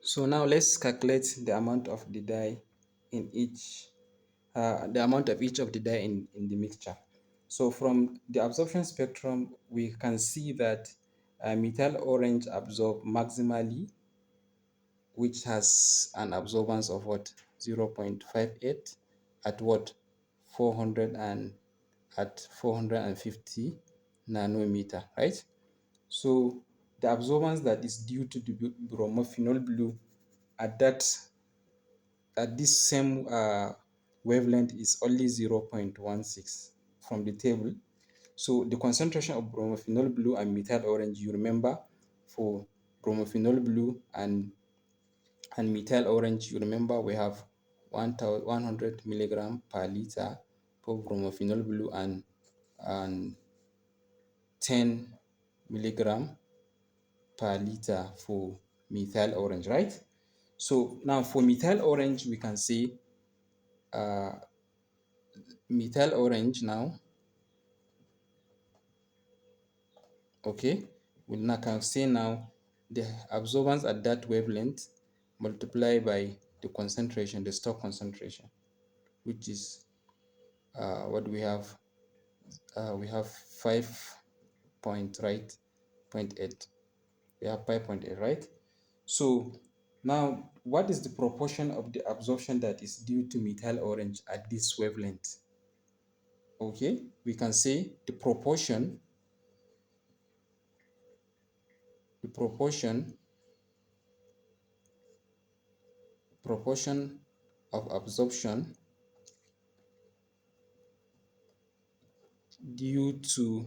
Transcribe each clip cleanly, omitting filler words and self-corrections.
So now let's calculate the amount of the dye in each, the amount of each of the dye in the mixture. So from the absorption spectrum, we can see that methyl orange absorb maximally, which has an absorbance of what, 0.58 at what, 400 and at 450 nanometer, right? So the absorbance that is due to the bromophenol blue at this same wavelength is only 0.16 from the table. So the concentration of bromophenol blue and methyl orange, you remember, for bromophenol blue and methyl orange, you remember we have 100 milligram per liter for bromophenol blue and 10 milligram per liter for methyl orange, right? So now for methyl orange, we can say methyl orange now, okay, we now can say now the absorbance at that wavelength multiplied by the concentration, the stock concentration, which is what we have. We have 5 point, right, 0.8. We have 5.8, right? So now, what is the proportion of the absorption that is due to methyl orange at this wavelength? Okay, we can say the proportion of absorption due to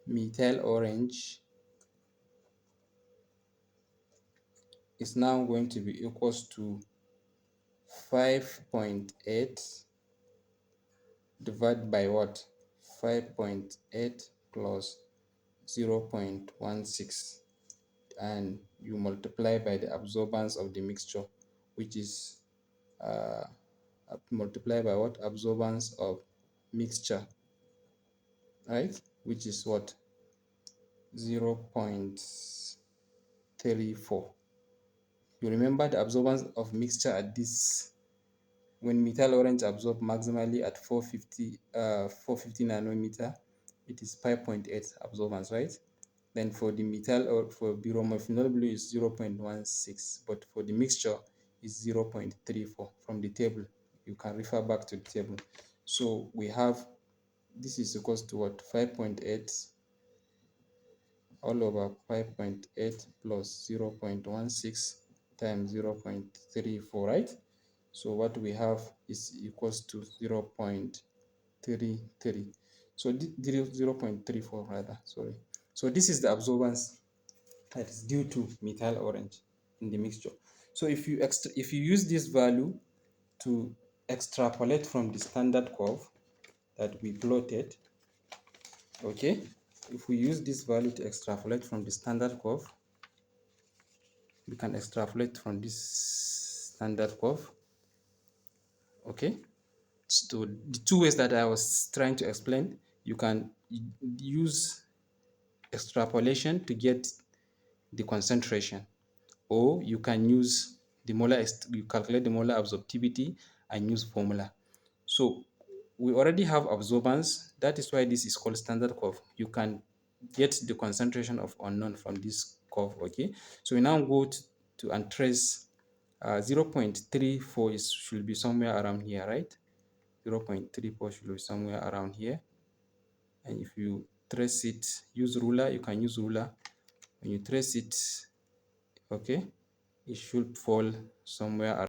methyl orange is now going to be equals to 5.8 divided by what? 5.8 plus 0.16, and you multiply by the absorbance of the mixture, which is multiply by what? Absorbance of mixture, right? Which is what? 0.34. You remember the absorbance of mixture at this, when methyl orange absorb maximally at 450 nanometer, it is 5.8 absorbance, right? Then for the methyl, or for bromophenol blue, is 0.16, but for the mixture is 0.34 from the table. You can refer back to the table. So we have, this is equals to what? 5.8 all over 5.8 plus 0.16 times 0.34, right? So what we have is equals to 0.33. So 0.34 rather, sorry. So this is the absorbance that is due to methyl orange in the mixture. So if you use this value to extrapolate from the standard curve that we plotted, okay, if we use this value to extrapolate from the standard curve, we can extrapolate from this standard curve, okay. So the two ways that I was trying to explain, you can use extrapolation to get the concentration, or you can use the molar, you calculate the molar absorptivity and use formula. So we already have absorbance. That is why this is called standard curve. You can get the concentration of unknown from this curve, okay. So we now go to and trace 0.34 should be somewhere around here, right? 0.34 should be somewhere around here. And if you trace it, use ruler, you can use ruler. When you trace it, okay, it should fall somewhere around